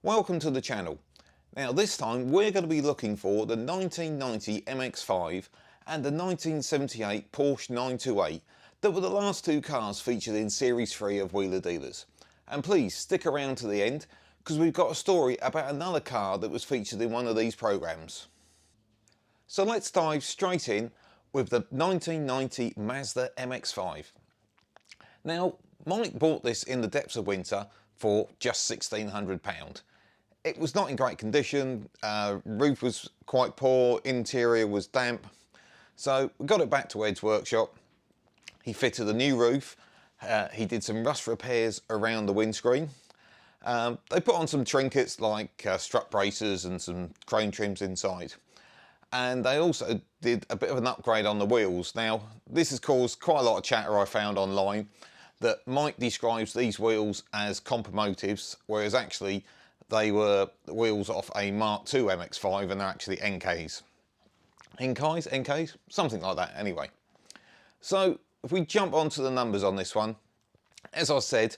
Welcome to the channel. Now this time we're going to be looking for the 1990 MX5 and the 1978 Porsche 928 that were the last two cars featured in Series 3 of Wheeler Dealers. And please stick around to the end because we've got a story about another car that was featured in one of these programs. So let's dive straight in with the 1990 Mazda MX-5. Now Mike bought this in the depths of winter for just £1,600. It was not in great condition, roof was quite poor, interior was damp, so we got it back to Ed's workshop. He fitted a new roof, he did some rust repairs around the windscreen. They put on some trinkets like strut braces and some chrome trims inside. And they also did a bit of an upgrade on the wheels. Now this has caused quite a lot of chatter I found online that Mike describes these wheels as compomotives, whereas actually they were wheels off a Mark II MX5 and they're actually NKs. NKs? Something like that anyway. So if we jump onto the numbers on this one, as I said,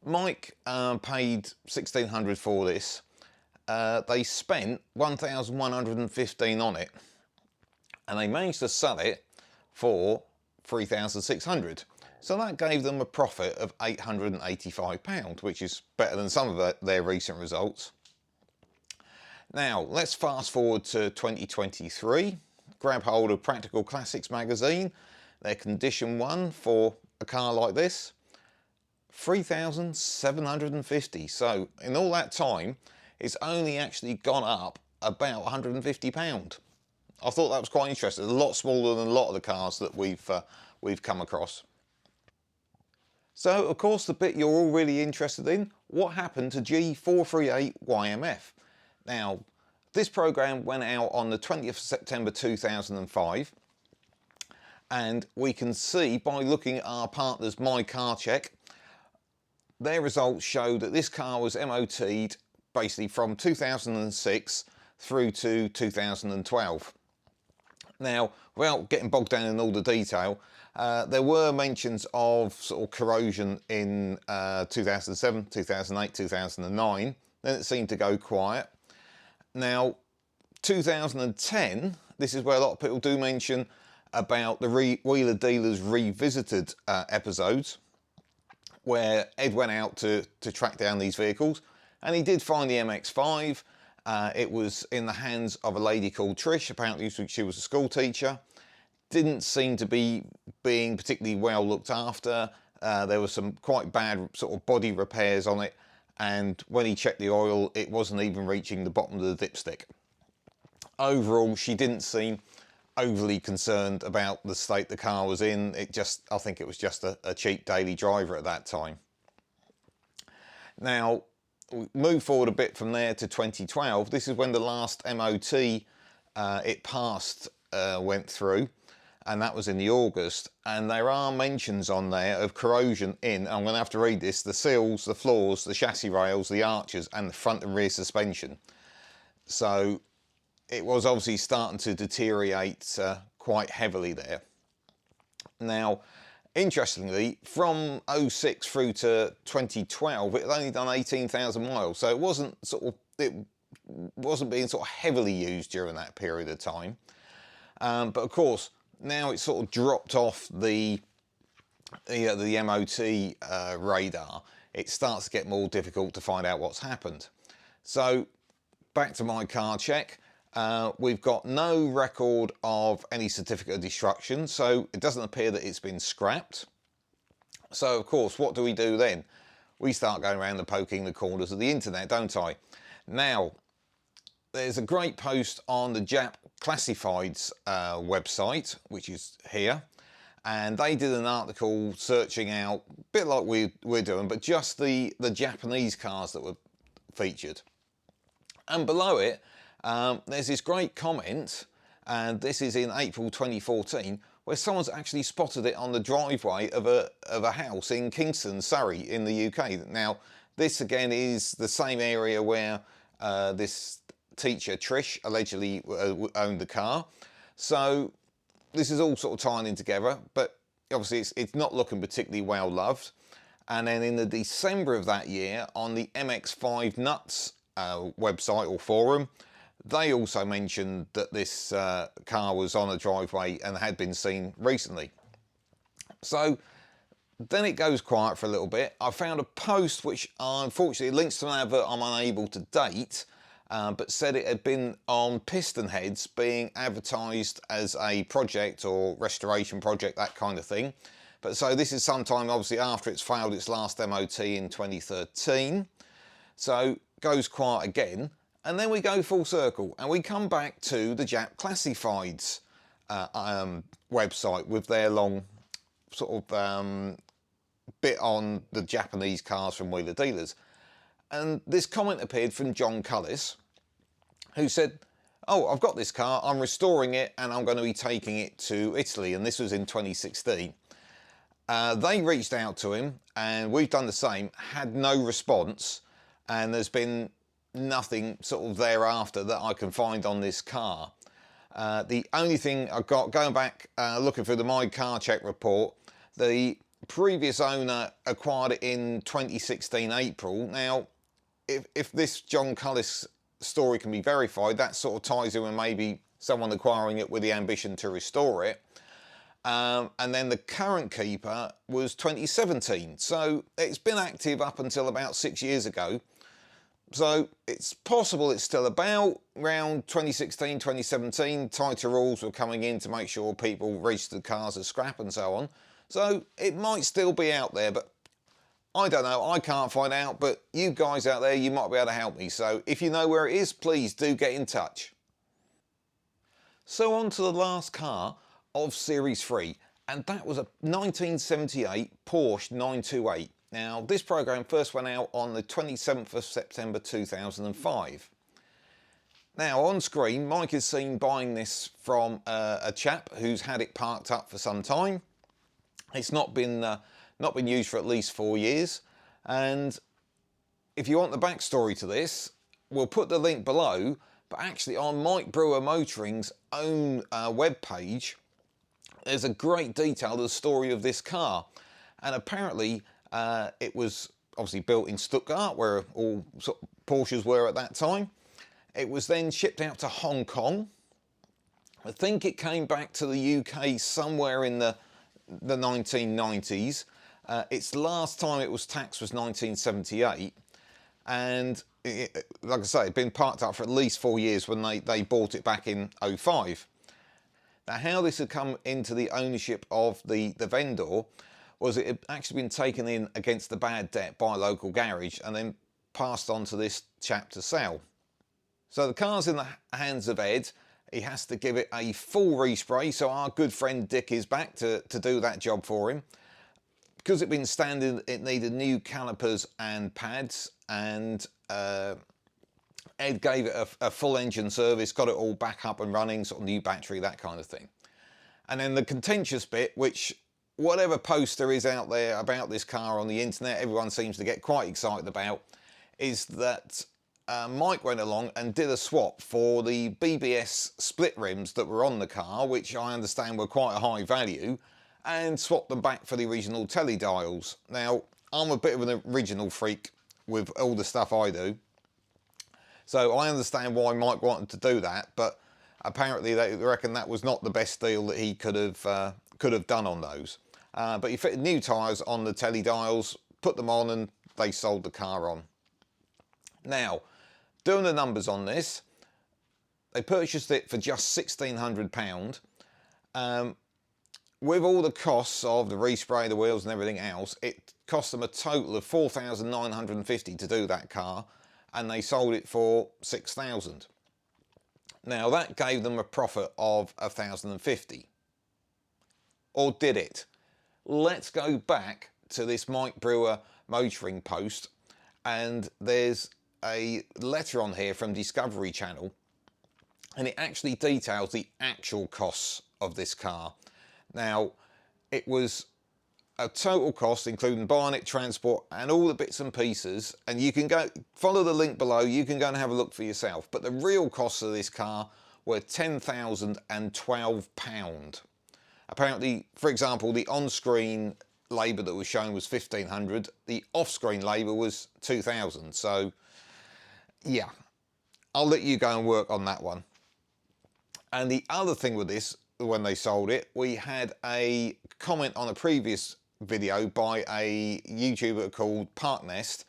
Mike paid £1,600 for this. They spent £1,115 on it and they managed to sell it for £3,600. So that gave them a profit of £885, which is better than some of their recent results. Now let's fast forward to 2023. Grab hold of Practical Classics magazine, their condition one for a car like this, £3,750. So in all that time it's only actually gone up about £150. I thought that was quite interesting. A lot smaller than a lot of the cars that we've come across. So of course the bit you're all really interested in, what happened to G438 YMF? Now this program went out on the 20th of September 2005 and we can see by looking at our partners My Car Check, their results show that this car was MOT'd basically from 2006 through to 2012. Now, without getting bogged down in all the detail, there were mentions of sort of corrosion in 2007, 2008, 2009. Then it seemed to go quiet. Now, 2010, this is where a lot of people do mention about the Wheeler Dealers Revisited episodes, where Ed went out to track down these vehicles, and he did find the MX-5. It was in the hands of a lady called Trish. Apparently she was a school teacher. Didn't seem to be being particularly well looked after. There was some quite bad sort of body repairs on it, and when he checked the oil it wasn't even reaching the bottom of the dipstick. Overall she didn't seem overly concerned about the state the car was in. I think it was just a cheap daily driver at that time. Now we move forward a bit from there to 2012. This is when the last MOT it passed went through, and that was in the August, and there are mentions on there of corrosion in, I'm going to have to read this, the seals, the floors, the chassis rails, the arches and the front and rear suspension. So it was obviously starting to deteriorate quite heavily there. Now interestingly, from 06 through to 2012, it had only done 18,000 miles, so it wasn't being sort of heavily used during that period of time. But of course, now it's sort of dropped off the MOT radar. It starts to get more difficult to find out what's happened. So back to My Car Check. We've got no record of any certificate of destruction, so it doesn't appear that it's been scrapped. So of course, what do we do then? We start going around and poking the corners of the internet, don't I? Now, there's a great post on the Jap Classifieds website, which is here, and they did an article searching out, a bit like we're doing, but just the Japanese cars that were featured. And below it, there's this great comment, and this is in April 2014, where someone's actually spotted it on the driveway of a house in Kingston, Surrey in the UK. Now this again is the same area where this teacher Trish allegedly owned the car. So this is all sort of tying in together, but obviously it's not looking particularly well loved. And then in the December of that year, on the MX5 Nuts website or forum, they also mentioned that this car was on a driveway and had been seen recently. So then it goes quiet for a little bit. I found a post which unfortunately links to an advert I'm unable to date, but said it had been on piston heads being advertised as a project or restoration project, that kind of thing. But so this is sometime obviously after it's failed its last MOT in 2013. So goes quiet again, and then we go full circle and we come back to the Jap Classifieds website with their long sort of bit on the Japanese cars from Wheeler Dealers. And this comment appeared from John Cullis, who said, oh, I've got this car, I'm restoring it and I'm going to be taking it to Italy. And this was in 2016. They reached out to him and we've done the same, had no response, and there's been nothing sort of thereafter that I can find on this car. The only thing I've got, going back looking through the My Car Check report, the previous owner acquired it in 2016 April. Now, if this John Cullis story can be verified, that sort of ties in with maybe someone acquiring it with the ambition to restore it. And then the current keeper was 2017. So it's been active up until about 6 years ago. So it's possible it's still about around 2016, 2017. Tighter rules were coming in to make sure people registered cars as scrap and so on. So it might still be out there, but I don't know. I can't find out, but you guys out there, you might be able to help me. So if you know where it is, please do get in touch. So on to the last car of Series 3, and that was a 1978 Porsche 928. Now, this program first went out on the 27th of September 2005. Now, on screen, Mike is seen buying this from a chap who's had it parked up for some time. It's not been used for at least 4 years. And if you want the backstory to this, we'll put the link below. But actually, on Mike Brewer Motoring's own webpage, there's a great detail of the story of this car. And apparently, it was obviously built in Stuttgart, where all sort of Porsches were at that time. It was then shipped out to Hong Kong. I think it came back to the UK somewhere in the 1990s. Its last time it was taxed was 1978. And like I say, it'd been parked up for at least 4 years when they bought it back in 05. Now, how this had come into the ownership of the vendor was it had actually been taken in against the bad debt by a local garage and then passed on to this chap to sell. So the car's in the hands of Ed. He has to give it a full respray, so our good friend Dick is back to do that job for him. Because it'd been standard, it needed new calipers and pads, and Ed gave it a full engine service, got it all back up and running, sort of new battery, that kind of thing. And then the contentious bit, which whatever post there is out there about this car on the internet, everyone seems to get quite excited about, is that Mike went along and did a swap for the BBS split rims that were on the car, which I understand were quite a high value, and swapped them back for the original telly dials. Now, I'm a bit of an original freak with all the stuff I do, so I understand why Mike wanted to do that, but apparently they reckon that was not the best deal that he could have done on those. But he fitted new tyres on the telly dials, put them on, and they sold the car on. Now, doing the numbers on this, they purchased it for just £1,600. With all the costs of the respray, the wheels and everything else, it cost them a total of £4,950 to do that car, and they sold it for £6,000. Now, that gave them a profit of £1,050. Or did it? Let's go back to this Mike Brewer motoring post, and there's a letter on here from Discovery Channel, and it actually details the actual costs of this car. Now, it was a total cost including buying it, transport and all the bits and pieces, and you can go follow the link below, you can go and have a look for yourself, but the real costs of this car were £10,012. Apparently, for example, the on-screen labour that was shown was £1,500, the off-screen labour was £2,000. So yeah, I'll let you go and work on that one. And the other thing with this, when they sold it, we had a comment on a previous video by a YouTuber called Parknest,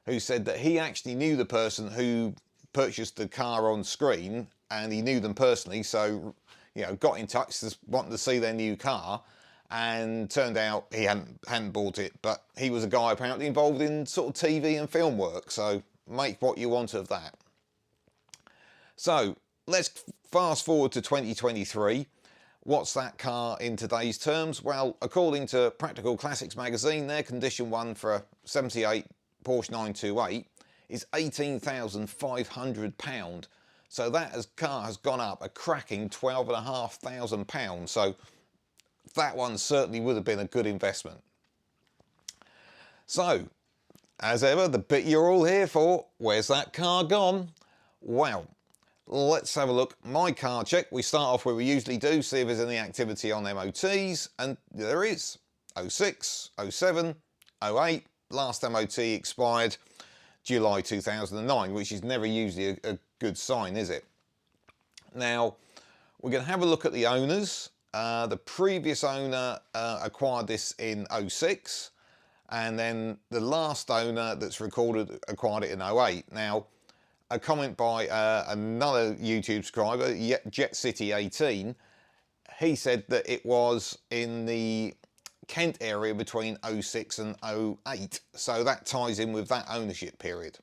who said that he actually knew the person who purchased the car on screen, and he knew them personally, so got in touch, just wanting to see their new car, and turned out he hadn't bought it, but he was a guy apparently involved in sort of TV and film work, so make what you want of that. So let's fast forward to 2023. What's that car in today's terms? Well, according to Practical Classics magazine, their condition one for a 78 Porsche 928 is £18,500. So that car has gone up a cracking £12,500. So that one certainly would have been a good investment. So, as ever, the bit you're all here for, where's that car gone? Well, let's have a look. My car check. We start off where we usually do, see if there's any activity on MOTs, and there is. 06, 07, 08, last MOT expired July 2009, which is never usually a good sign, is it? Now, we're going to have a look at the owners. The previous owner acquired this in 06, and then the last owner that's recorded acquired it in 08. Now, a comment by another YouTube subscriber, Jet City 18, he said that it was in the Kent area between 06 and 08, so that ties in with that ownership period.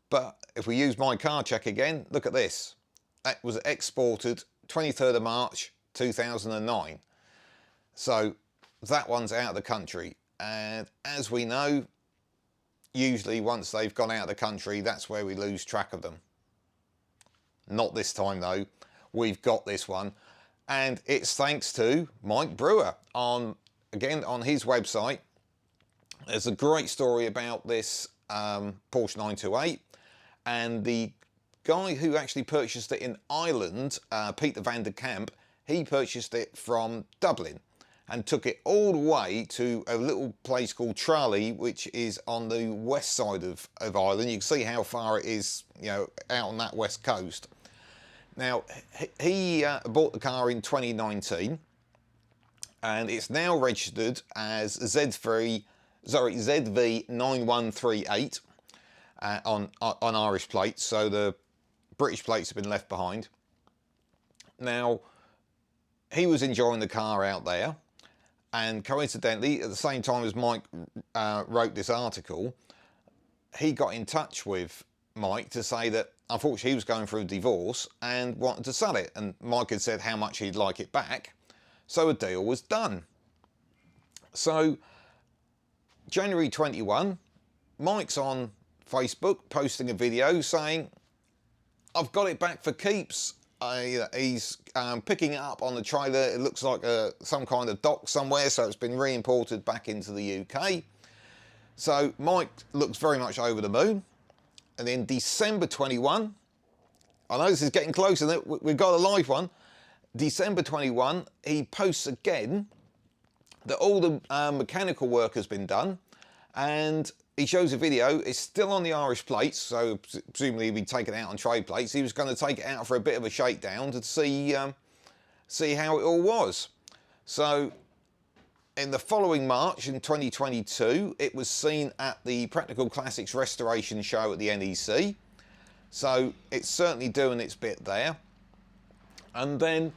But if we use my car check again, look at this. That was exported 23rd of March 2009. So that one's out of the country, and as we know, usually once they've gone out of the country, that's where we lose track of them. Not this time though. We've got this one, and it's thanks to Mike Brewer on his website. There's a great story about this Porsche 928, and the guy who actually purchased it in Ireland, Peter van der Kamp, he purchased it from Dublin and took it all the way to a little place called Tralee, which is on the west side of Ireland. You can see how far it is, out on that west coast. Now, he bought the car in 2019, and it's now registered as ZV9138 on Irish plates, so the British plates have been left behind. Now, he was enjoying the car out there, and coincidentally, at the same time as Mike wrote this article, he got in touch with Mike to say that unfortunately he was going through a divorce and wanted to sell it, and Mike had said how much he'd like it back, so a deal was done. So January 21, Mike's on Facebook posting a video saying, I've got it back for keeps. He's picking it up on the trailer. It looks like some kind of dock somewhere, so it's been re-imported back into the UK. So Mike looks very much over the moon. And then December 21, I know this is getting closer, we've got a live one. December 21, he posts again that all the mechanical work has been done, and he shows a video. It's still on the Irish plates, so presumably he'll be taken out on trade plates. He was going to take it out for a bit of a shakedown to see how it all was. So in the following March in 2022, it was seen at the Practical Classics Restoration Show at the NEC. So it's certainly doing its bit there. And then,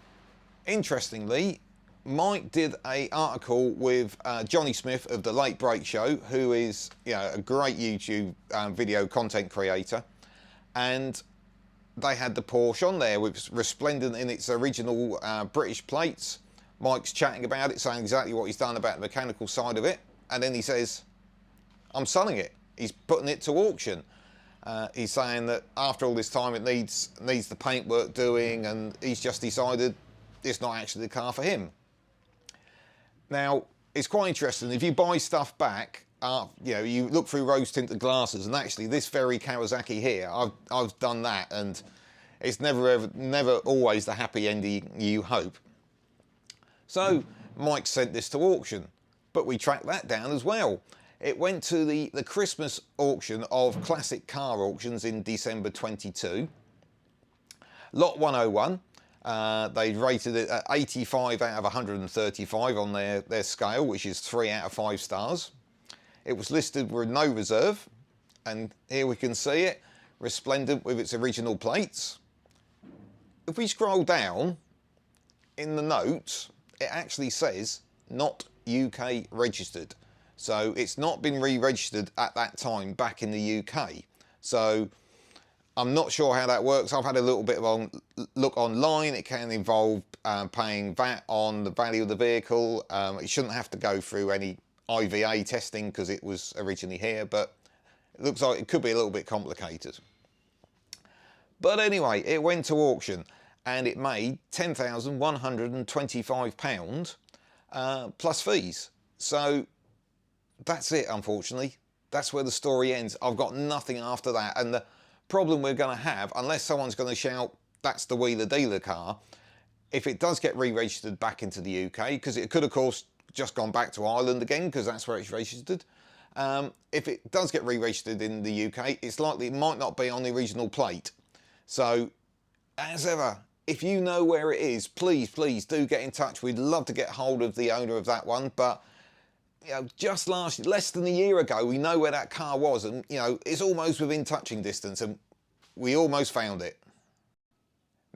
interestingly, Mike did an article with Johnny Smith of the Late Break Show, who is a great YouTube video content creator, and they had the Porsche on there, which was resplendent in its original British plates. Mike's chatting about it, saying exactly what he's done about the mechanical side of it, and then he says, I'm selling it. He's putting it to auction. He's saying that after all this time it needs the paintwork doing, and he's just decided it's not actually the car for him. Now, it's quite interesting. If you buy stuff back, you look through rose-tinted glasses, and actually this very Kawasaki here, I've done that, and it's never always the happy ending you hope. So Mike sent this to auction, but we tracked that down as well. It went to the Christmas auction of Classic Car Auctions in December 22. Lot 101. They rated it at 85 out of 135 on their scale, which is 3 out of 5 stars. It was listed with no reserve, and here we can see it, resplendent with its original plates. If we scroll down, in the notes, it actually says not UK registered. So it's not been re-registered at that time back in the UK. So I'm not sure how that works. I've had a little bit of a look online. It can involve paying VAT on the value of the vehicle. It shouldn't have to go through any IVA testing because it was originally here, but it looks like it could be a little bit complicated. But anyway, it went to auction and it made £10,125 plus fees. So that's it, unfortunately. That's where the story ends. I've got nothing after that. And the problem we're going to have, unless someone's going to shout, that's the wheeler dealer car, if it does get re-registered back into the UK, because it could, of course, just gone back to Ireland again, because that's where it's registered. If it does get re-registered in the UK, it's likely it might not be on the original plate. So, as ever, if you know where it is, please do get in touch. We'd love to get hold of the owner of that one, but you know, just less than a year ago, we know where that car was, and you know, it's almost within touching distance, and we almost found it.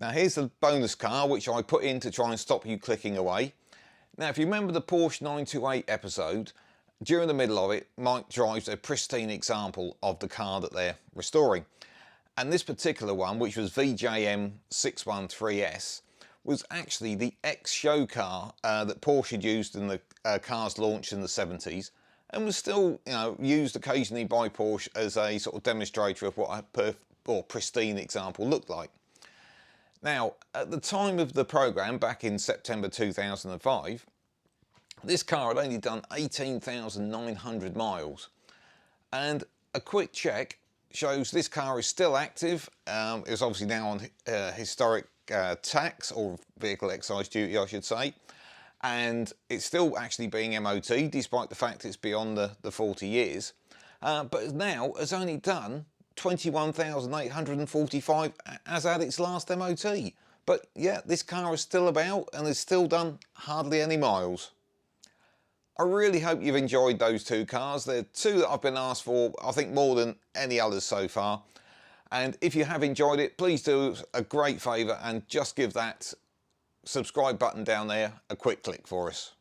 Now here's the bonus car, which I put in to try and stop you clicking away. Now, if you remember the Porsche 928 episode, during the middle of it, Mike drives a pristine example of the car that they're restoring. And this particular one, which was VJM 613S, was actually the ex-show car that Porsche had used in the cars launched in the 70s, and was still, you know, used occasionally by Porsche as a sort of demonstrator of what a pristine example looked like. Now, at the time of the programme, back in September 2005, this car had only done 18,900 miles, and a quick check shows this car is still active. It's obviously now on historic tax, or vehicle excise duty I should say, and it's still actually being MOT despite the fact it's beyond the 40 years, but now has only done 21,845 as at its last MOT. But yeah, this car is still about and has still done hardly any miles. I really hope you've enjoyed those two cars. They're two that I've been asked for, I think, more than any others so far. And if you have enjoyed it, please do us a great favour and just give that subscribe button down there a quick click for us.